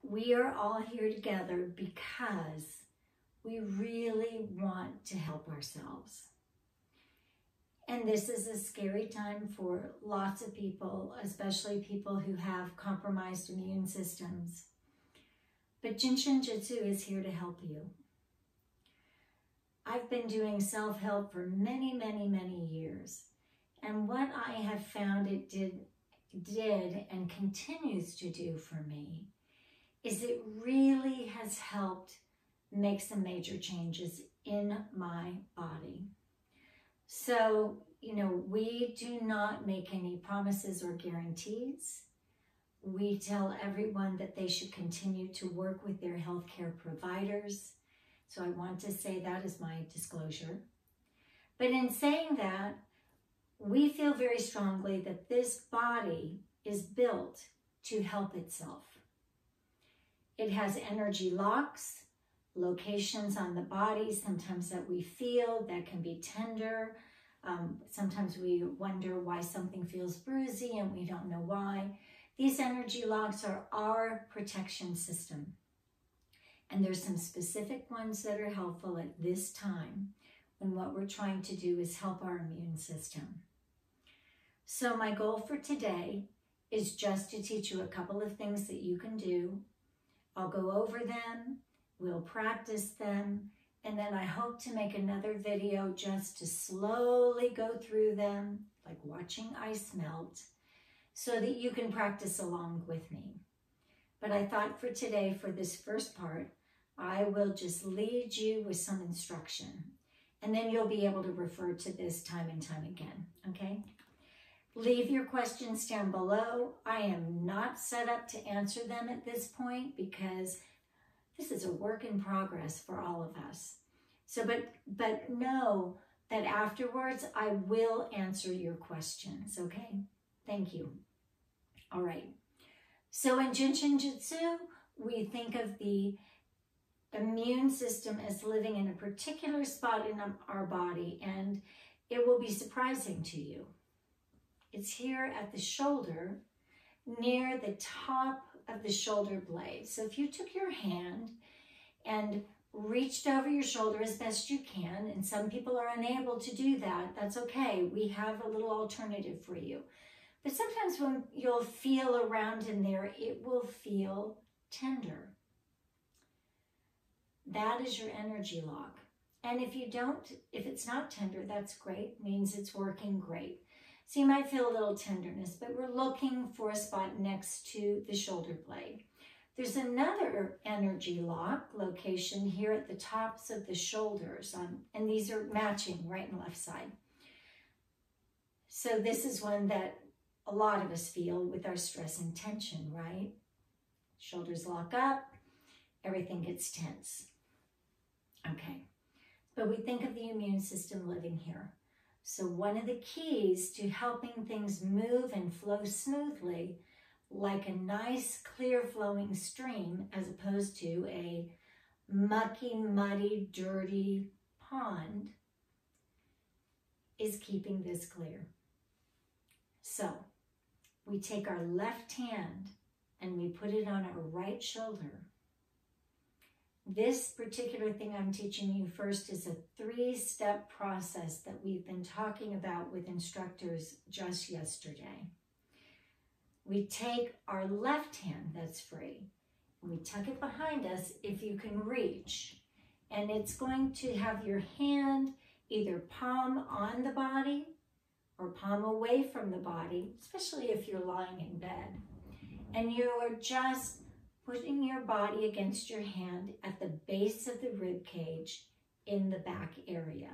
we are all here together because we really want to help ourselves. And this is a scary time for lots of people, especially people who have compromised immune systems. But Jin Shin Jyutsu is here to help you. I've been doing self-help for many, many, many years. And what I have found it did and continues to do for me is it really has helped make some major changes in my body. So, we do not make any promises or guarantees. We tell everyone that they should continue to work with their healthcare providers. So I want to say that as my disclosure. But in saying that, we feel very strongly that this body is built to help itself. It has energy locks, locations on the body, sometimes that we feel that can be tender. Sometimes we wonder why something feels bruisey and we don't know why. These energy locks are our protection system. And there's some specific ones that are helpful at this time when what we're trying to do is help our immune system. So my goal for today is just to teach you a couple of things that you can do. I'll go over them, we'll practice them, and then I hope to make another video just to slowly go through them, like watching ice melt, so that you can practice along with me. But I thought for today, for this first part, I will just lead you with some instruction. And then you'll be able to refer to this time and time again, okay? Leave your questions down below. I am not set up to answer them at this point because this is a work in progress for all of us. So, but know that afterwards I will answer your questions, okay? Thank you. All right. So in Jin Shin Jyutsu, we think of the immune system as living in a particular spot in our body, and it will be surprising to you. It's here at the shoulder, near the top of the shoulder blade. So if you took your hand and reached over your shoulder as best you can, and some people are unable to do that, that's okay. We have a little alternative for you. But sometimes when you'll feel around in there, it will feel tender. That is your energy lock. And if it's not tender, that's great. It means it's working great. So you might feel a little tenderness, but we're looking for a spot next to the shoulder blade. There's another energy lock location here at the tops of the shoulders, and these are matching right and left side. So this is one that a lot of us feel with our stress and tension, right? Shoulders lock up, everything gets tense. Okay, but we think of the immune system living here. So one of the keys to helping things move and flow smoothly, like a nice, clear flowing stream, as opposed to a mucky, muddy, dirty pond, is keeping this clear. So we take our left hand and we put it on our right shoulder. This particular thing I'm teaching you first is a 3-step process that we've been talking about with instructors just yesterday. We take our left hand that's free, and we tuck it behind us if you can reach. And it's going to have your hand either palm on the body or palm away from the body, especially if you're lying in bed. And you are just putting your body against your hand at the base of the rib cage in the back area.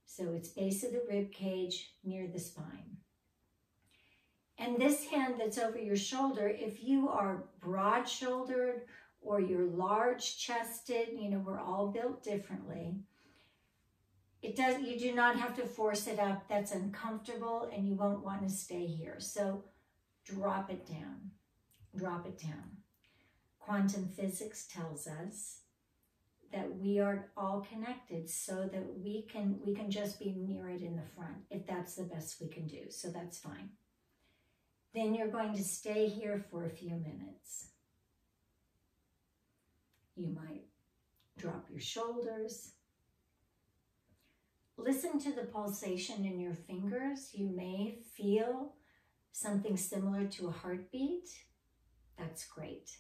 So it's base of the rib cage near the spine. And this hand that's over your shoulder, if you are broad-shouldered or you're large-chested, we're all built differently. You do not have to force it up. That's uncomfortable and you won't want to stay here. So drop it down. Drop it down. Quantum physics tells us that we are all connected so that we can just be near it in the front if that's the best we can do. So that's fine. Then you're going to stay here for a few minutes. You might drop your shoulders. Listen to the pulsation in your fingers. You may feel something similar to a heartbeat. That's great.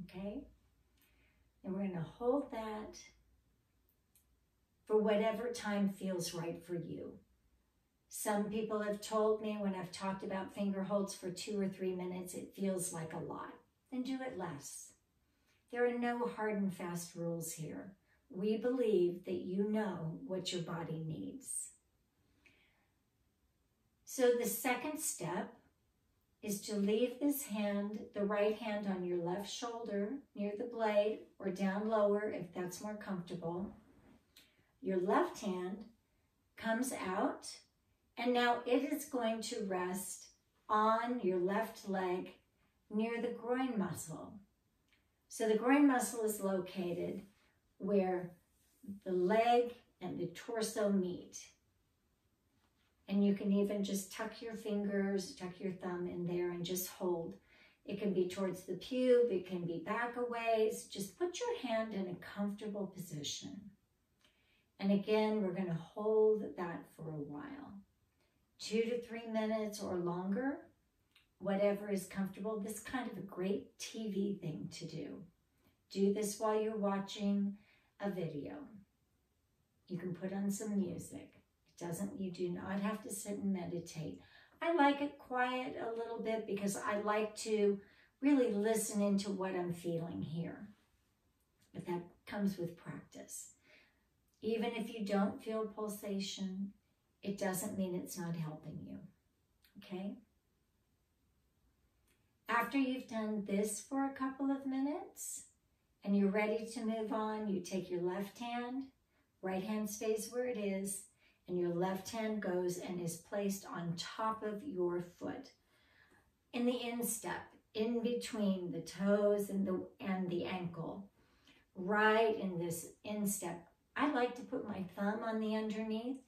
Okay? And we're going to hold that for whatever time feels right for you. Some people have told me when I've talked about finger holds for 2 or 3 minutes, it feels like a lot. Then do it less. There are no hard and fast rules here. We believe that you know what your body needs. So the second step is to leave this hand, the right hand, on your left shoulder near the blade or down lower if that's more comfortable. Your left hand comes out, and now it is going to rest on your left leg near the groin muscle. So the groin muscle is located where the leg and the torso meet. And you can even just tuck your fingers, tuck your thumb in there and just hold. It can be towards the pube, it can be back a ways. Just put your hand in a comfortable position. And again, we're going to hold that for a while. 2 to 3 minutes or longer, whatever is comfortable. This is kind of a great TV thing to do. Do this while you're watching a video. You can put on some music. You do not have to sit and meditate. I like it quiet a little bit because I like to really listen into what I'm feeling here. But that comes with practice. Even if you don't feel pulsation, it doesn't mean it's not helping you. Okay? After you've done this for a couple of minutes and you're ready to move on, you take your left hand, right hand stays where it is, and your left hand goes and is placed on top of your foot in the instep, in between the toes and the ankle, right in this instep. I like to put my thumb on the underneath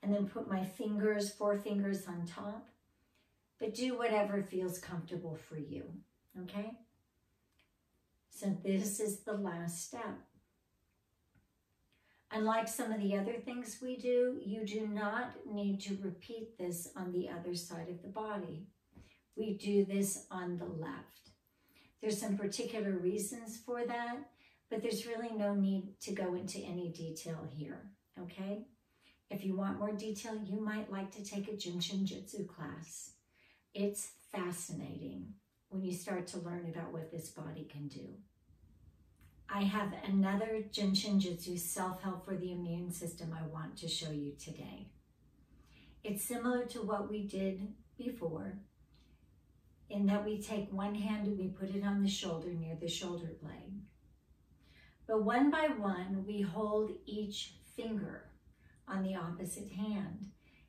and then put my fingers, 4 fingers on top, but do whatever feels comfortable for you, okay? So this is the last step. Unlike some of the other things we do, you do not need to repeat this on the other side of the body. We do this on the left. There's some particular reasons for that, but there's really no need to go into any detail here, okay? If you want more detail, you might like to take a Jin Shin Jyutsu class. It's fascinating when you start to learn about what this body can do. I have another Jin Shin Jyutsu self-help for the immune system I want to show you today. It's similar to what we did before in that we take one hand and we put it on the shoulder near the shoulder blade. But one by one, we hold each finger on the opposite hand.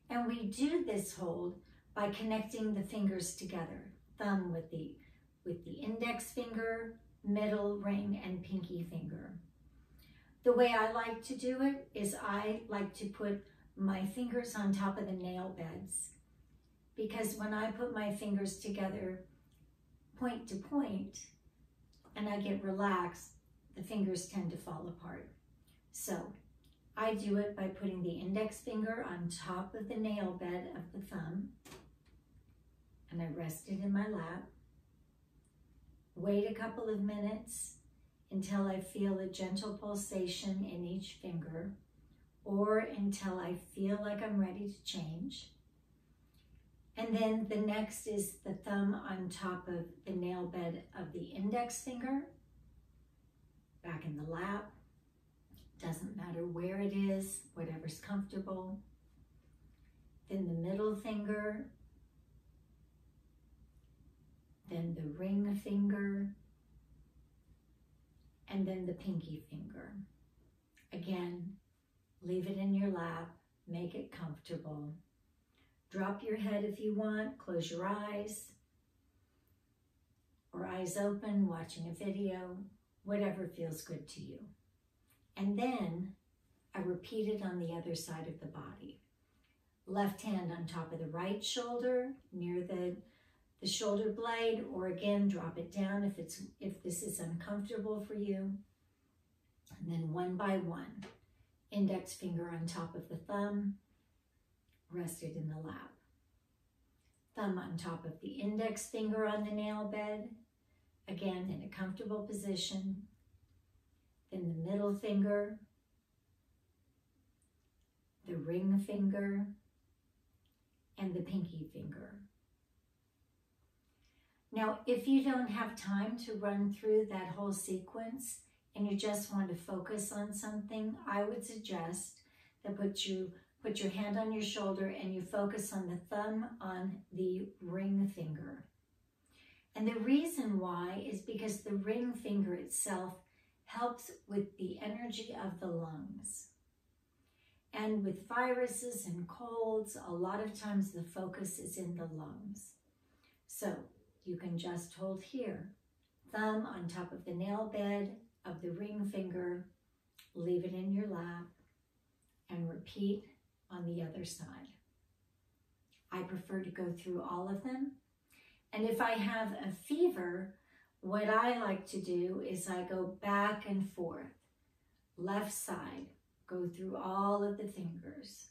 And we do this hold by connecting the fingers together, thumb with the index finger, middle ring, and pinky finger. The way I like to do it is I like to put my fingers on top of the nail beds, because when I put my fingers together point to point and I get relaxed, the fingers tend to fall apart. So I do it by putting the index finger on top of the nail bed of the thumb, and I rest it in my lap. Wait a couple of minutes until I feel a gentle pulsation in each finger, or until I feel like I'm ready to change. And then the next is the thumb on top of the nail bed of the index finger, back in the lap. Doesn't matter where it is, whatever's comfortable. Then the middle finger, then the ring finger, and then the pinky finger. Again, leave it in your lap, make it comfortable. Drop your head if you want, close your eyes, or eyes open, watching a video, whatever feels good to you. And then I repeat it on the other side of the body. Left hand on top of the right shoulder, near the the shoulder blade, or again, drop it down if this is uncomfortable for you. And then one by one, index finger on top of the thumb, rested in the lap. Thumb on top of the index finger on the nail bed, again in a comfortable position. Then the middle finger, the ring finger, and the pinky finger. Now, if you don't have time to run through that whole sequence and you just want to focus on something, I would suggest that put your hand on your shoulder and you focus on the thumb on the ring finger. And the reason why is because the ring finger itself helps with the energy of the lungs. And with viruses and colds, a lot of times the focus is in the lungs. So you can just hold here, thumb on top of the nail bed of the ring finger, leave it in your lap, and repeat on the other side. I prefer to go through all of them. And if I have a fever, what I like to do is I go back and forth, left side, go through all of the fingers,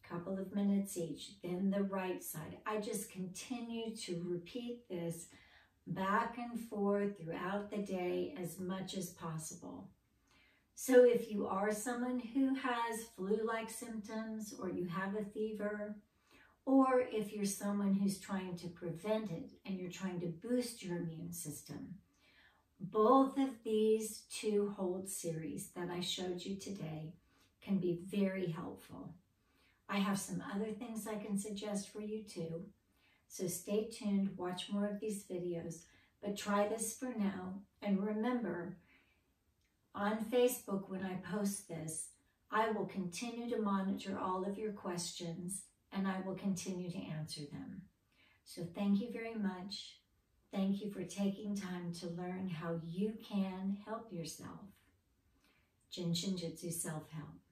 a couple of minutes each, then the right side. I just continue to repeat this back and forth throughout the day as much as possible. So if you are someone who has flu-like symptoms, or you have a fever, or if you're someone who's trying to prevent it and you're trying to boost your immune system, both of these two hold series that I showed you today can be very helpful. I have some other things I can suggest for you too. So stay tuned, watch more of these videos, but try this for now. And remember, on Facebook, when I post this, I will continue to monitor all of your questions and I will continue to answer them. So thank you very much. Thank you for taking time to learn how you can help yourself. Jin Shin Jyutsu Self-Help.